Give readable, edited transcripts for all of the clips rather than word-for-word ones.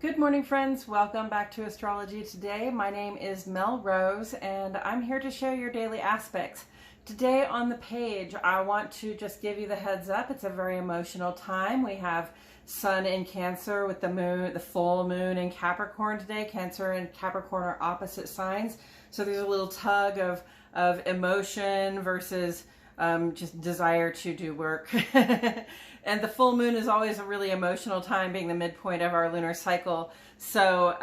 Good morning, friends. Welcome back to Astrology Today. My name is Mel Rose, and I'm here to share your daily aspects. Today on the page, I want to just give you the heads up. It's a very emotional time. We have Sun in Cancer with the moon, the full moon in Capricorn today. Cancer and Capricorn are opposite signs. So there's a little tug of emotion versus just desire to do work. And the full moon is always a really emotional time, being the midpoint of our lunar cycle. So,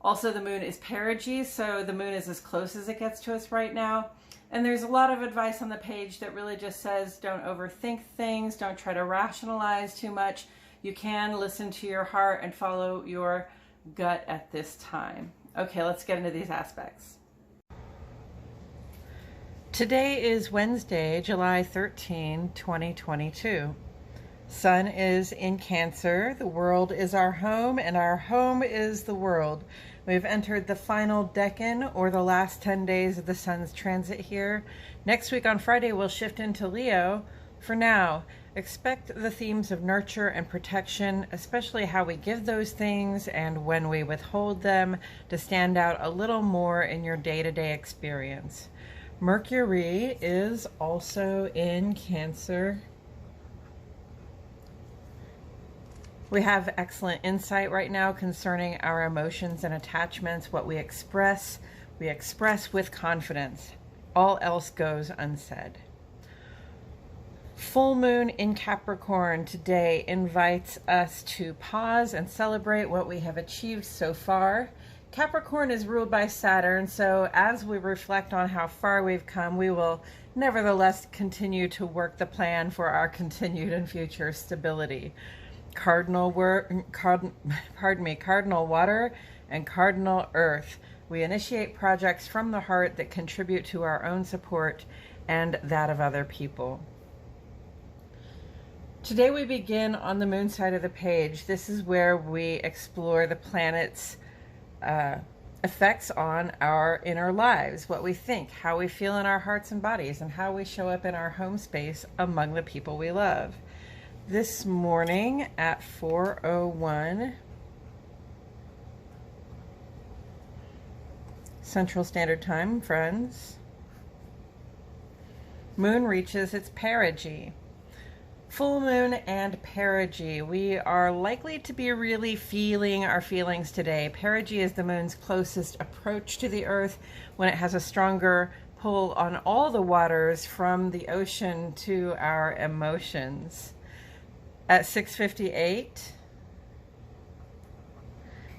also the moon is perigee, so the moon is as close as it gets to us right now. And there's a lot of advice on the page that really just says don't overthink things, don't try to rationalize too much. You can listen to your heart and follow your gut at this time. Okay, let's get into these aspects. Today is Wednesday, July 13, 2022. Sun is in Cancer. The world is our home, and our home is the world. We've entered the final decan, or the last 10 days of the Sun's transit here. Next week on Friday, we'll shift into Leo. For now, expect the themes of nurture and protection, especially how we give those things and when we withhold them, to stand out a little more in your day-to-day experience. Mercury is also in Cancer. We have excellent insight right now concerning our emotions and attachments. What we express with confidence. All else goes unsaid. Full moon in Capricorn today invites us to pause and celebrate what we have achieved so far. Capricorn is ruled by Saturn, so as we reflect on how far we've come, we will nevertheless continue to work the plan for our continued and future stability. Cardinal water and cardinal earth. We initiate projects from the heart that contribute to our own support and that of other people. Today we begin on the moon side of the page. This is where we explore the planet's effects on our inner lives, what we think, how we feel in our hearts and bodies, and how we show up in our home space among the people we love. This morning at 4:01 Central Standard Time, friends, moon reaches its perigee. Full moon and perigee. We are likely to be really feeling our feelings today. Perigee is the moon's closest approach to the earth when it has a stronger pull on all the waters from the ocean to our emotions. At 6:58,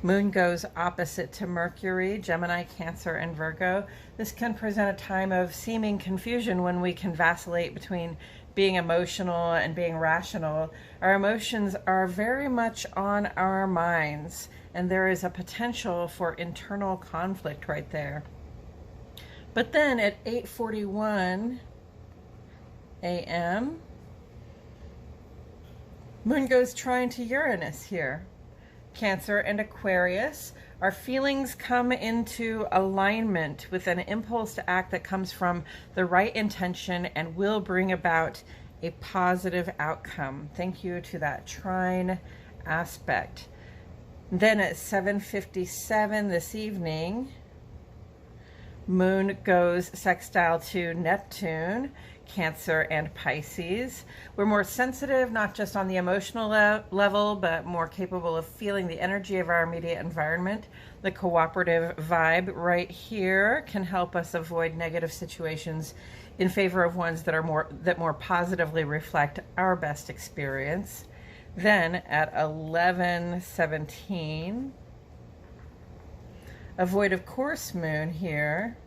moon goes opposite to Mercury, Gemini, Cancer, and Virgo. This can present a time of seeming confusion when we can vacillate between being emotional and being rational. Our emotions are very much on our minds, and there is a potential for internal conflict right there. But then at 8:41 a.m., moon goes trine to Uranus here. Cancer and Aquarius. Our feelings come into alignment with an impulse to act that comes from the right intention and will bring about a positive outcome. Thank you to that trine aspect. Then at 7:57 this evening, moon goes sextile to Neptune, Cancer and Pisces. We're more sensitive, not just on the emotional level, but more capable of feeling the energy of our immediate environment. The cooperative vibe right here can help us avoid negative situations in favor of ones that more positively reflect our best experience. Then at 11:17, a void of course moon here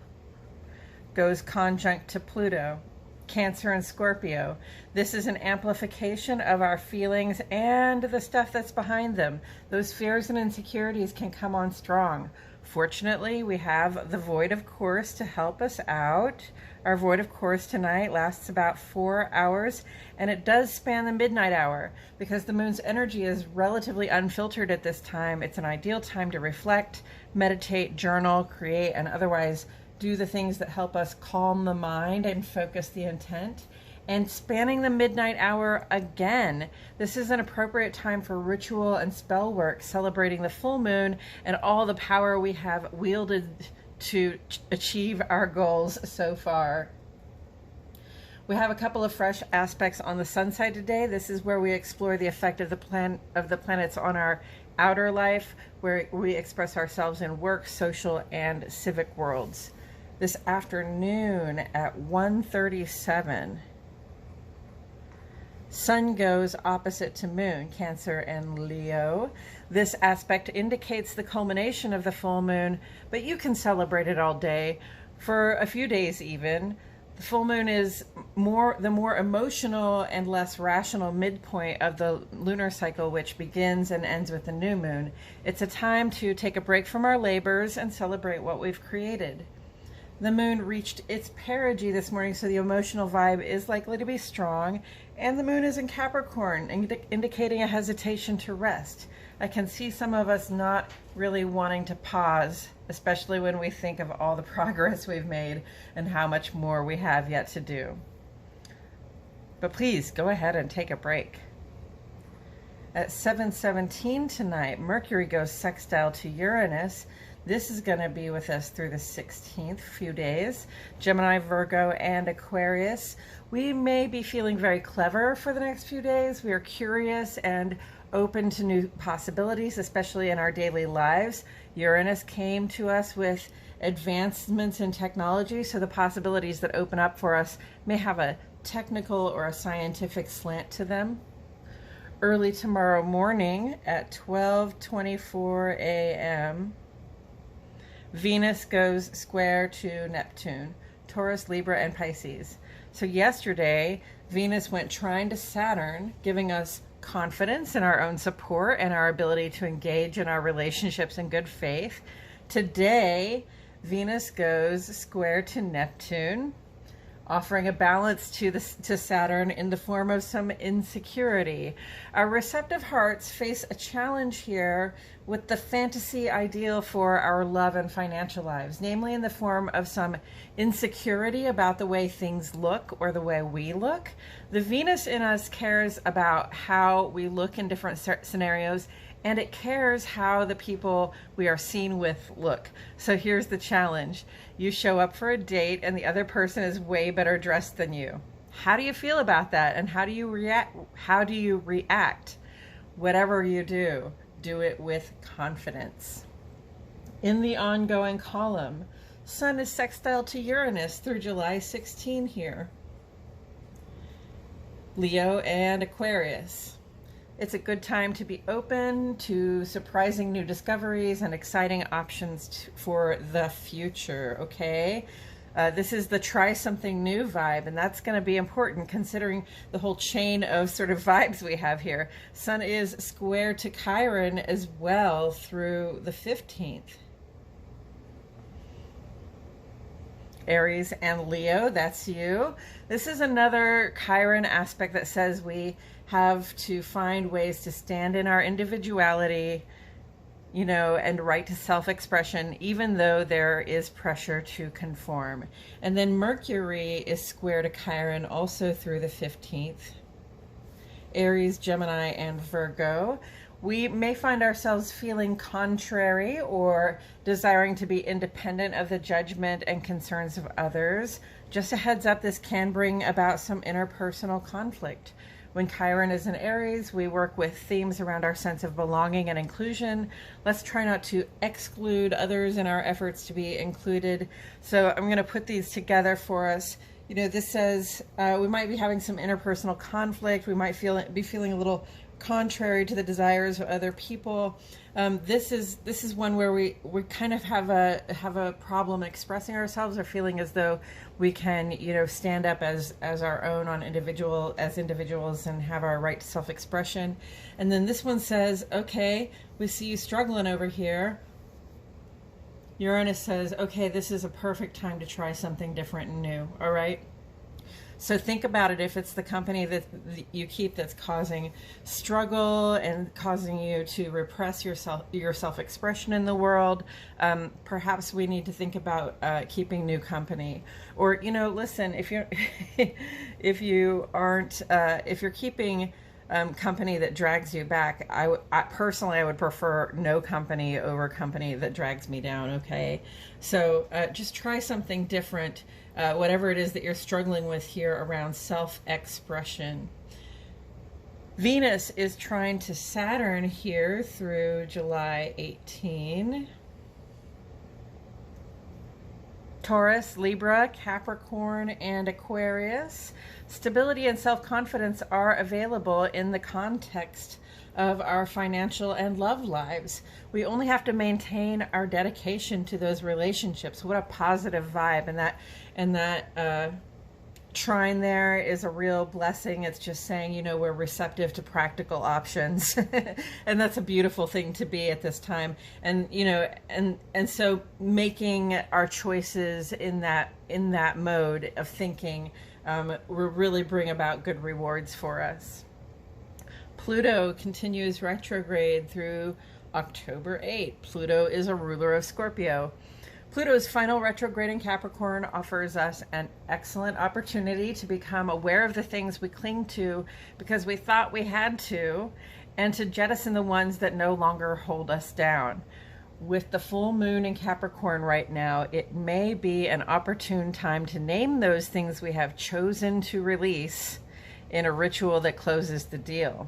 goes conjunct to Pluto, Cancer and Scorpio. This is an amplification of our feelings and the stuff that's behind them. Those fears and insecurities can come on strong. Fortunately, we have the void of course to help us out. Our void of course tonight lasts about 4 hours, and it does span the midnight hour. Because the moon's energy is relatively unfiltered at this time, it's an ideal time to reflect, meditate, journal, create, and otherwise do the things that help us calm the mind and focus the intent. and spanning the midnight hour again. This is an appropriate time for ritual and spell work, celebrating the full moon and all the power we have wielded to achieve our goals so far. We have a couple of fresh aspects on the sun side today. This is where we explore the effect of the planets on our outer life, where we express ourselves in work, social, and civic worlds. This afternoon at 1:37, Sun goes opposite to Moon, Cancer and Leo. This aspect indicates the culmination of the full moon, but you can celebrate it all day, for a few days even. The full moon is the more emotional and less rational midpoint of the lunar cycle, which begins and ends with the new moon. It's a time to take a break from our labors and celebrate what we've created. The moon reached its perigee this morning, so the emotional vibe is likely to be strong, and the moon is in Capricorn, indicating a hesitation to rest. I can see some of us not really wanting to pause, especially when we think of all the progress we've made and how much more we have yet to do. But please go ahead and take a break. At 7:17 tonight, Mercury goes sextile to Uranus. This is going to be with us through the 16th, few days. Gemini, Virgo, and Aquarius. We may be feeling very clever for the next few days. We are curious and open to new possibilities, especially in our daily lives. Uranus came to us with advancements in technology, so the possibilities that open up for us may have a technical or a scientific slant to them. Early tomorrow morning at 12:24 a.m., Venus goes square to Neptune, Taurus, Libra, and Pisces. So yesterday, Venus went trine to Saturn, giving us confidence in our own support and our ability to engage in our relationships in good faith. Today, Venus goes square to Neptune, offering a balance to Saturn in the form of some insecurity. Our receptive hearts face a challenge here with the fantasy ideal for our love and financial lives, namely in the form of some insecurity about the way things look or the way we look. The Venus in us cares about how we look in different scenarios, and it cares how the people we are seen with look. So here's the challenge. You show up for a date and the other person is way better dressed than you. How do you feel about that? And how do you react? Whatever you do, do it with confidence. In the ongoing column, Sun is sextile to Uranus through July 16 here. Leo and Aquarius. It's a good time to be open to surprising new discoveries and exciting options for the future, okay? This is the try something new vibe, and that's going to be important considering the whole chain of sort of vibes we have here. Sun is square to Chiron as well through the 15th. Aries and Leo, that's you. This is another Chiron aspect that says we have to find ways to stand in our individuality, and right to self-expression, even though there is pressure to conform. And then Mercury is square to Chiron also through the 15th. Aries, Gemini, and Virgo. We may find ourselves feeling contrary or desiring to be independent of the judgment and concerns of others. Just a heads up, this can bring about some interpersonal conflict. When Chiron is in Aries, we work with themes around our sense of belonging and inclusion. Let's try not to exclude others in our efforts to be included. So I'm going to put these together for us. This says we might be having some interpersonal conflict. We might be feeling a little contrary to the desires of other people. This is one where we kind of have a problem expressing ourselves or feeling as though we can stand up as our own as individuals and have our right to self-expression. And then this one says, okay, we see you struggling over here. Uranus says, okay, this is a perfect time to try something different and new. All right. So think about it. If it's the company that you keep that's causing struggle and causing you to repress your self-expression in the world, perhaps we need to think about keeping new company. Or, you know, listen, if you're if you're keeping company that drags you back, I personally would prefer no company over company that drags me down. Okay, so just try something different, whatever it is that you're struggling with here around self-expression. Venus is trying to Saturn here through July 18. Taurus, Libra, Capricorn, and Aquarius. Stability and self-confidence are available in the context of our financial and love lives. We only have to maintain our dedication to those relationships. What a positive vibe. And that trine there is a real blessing. It's just saying, you know, we're receptive to practical options. And that's a beautiful thing to be at this time. And, you know, and so making our choices in that mode of thinking will really bring about good rewards for us. Pluto continues retrograde through October 8th. Pluto is a ruler of Scorpio. Pluto's final retrograde in Capricorn offers us an excellent opportunity to become aware of the things we cling to because we thought we had to, and to jettison the ones that no longer hold us down. With the full moon in Capricorn right now, it may be an opportune time to name those things we have chosen to release in a ritual that closes the deal.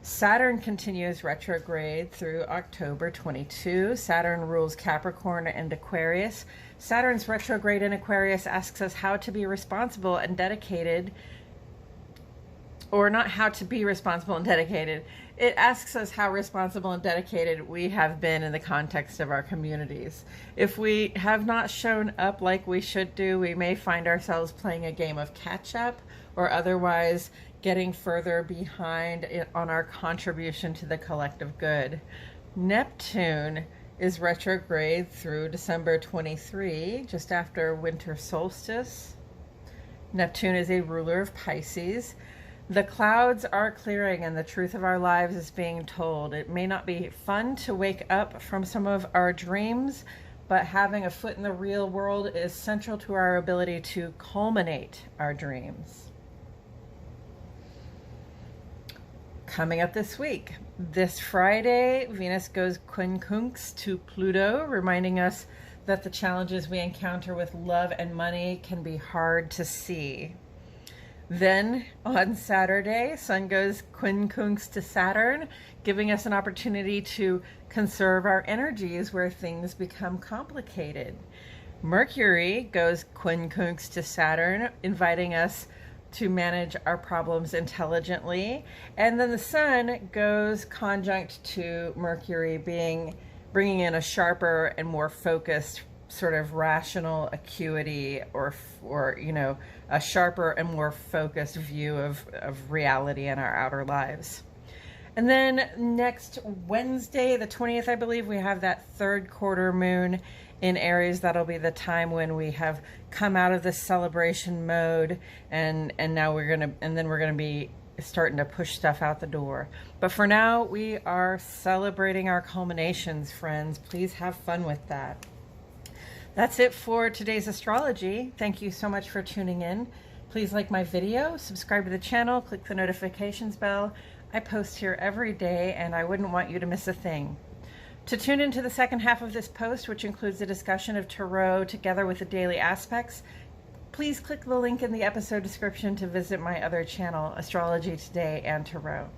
Saturn continues retrograde through October 22. Saturn rules Capricorn and Aquarius. Saturn's retrograde in Aquarius asks us how to be responsible and dedicated, or not how to be responsible and dedicated. It asks us how responsible and dedicated we have been in the context of our communities. If we have not shown up like we should do, we may find ourselves playing a game of catch up or otherwise getting further behind on our contribution to the collective good. Neptune is retrograde through December 23, just after winter solstice. Neptune is a ruler of Pisces. The clouds are clearing and the truth of our lives is being told. It may not be fun to wake up from some of our dreams, but having a foot in the real world is central to our ability to culminate our dreams. Coming up this week, this Friday, Venus goes quincunx to Pluto, reminding us that the challenges we encounter with love and money can be hard to see. Then on Saturday, Sun goes quincunx to Saturn, giving us an opportunity to conserve our energies where things become complicated. Mercury goes quincunx to Saturn, inviting us to manage our problems intelligently. And then the Sun goes conjunct to Mercury, bringing in a sharper and more focused sort of rational acuity, or you know, a sharper and more focused view of reality in our outer lives. And then next Wednesday, the 20th, I believe, we have that third quarter moon in Aries. That'll be the time when we have come out of the celebration mode, and now we're gonna be starting to push stuff out the door. But for now, we are celebrating our culminations, friends. Please have fun with that. That's it for today's astrology. Thank you so much for tuning in. Please like my video, subscribe to the channel, click the notifications bell. I post here every day, and I wouldn't want you to miss a thing. To tune into the second half of this post, which includes a discussion of Tarot together with the daily aspects, please click the link in the episode description to visit my other channel, Astrology Today and Tarot.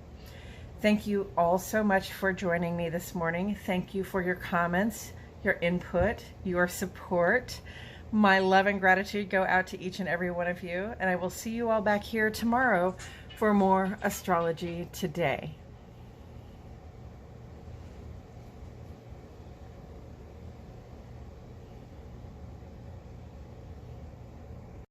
Thank you all so much for joining me this morning. Thank you for your comments, your input, your support. My love and gratitude go out to each and every one of you, and I will see you all back here tomorrow for more Astrology Today.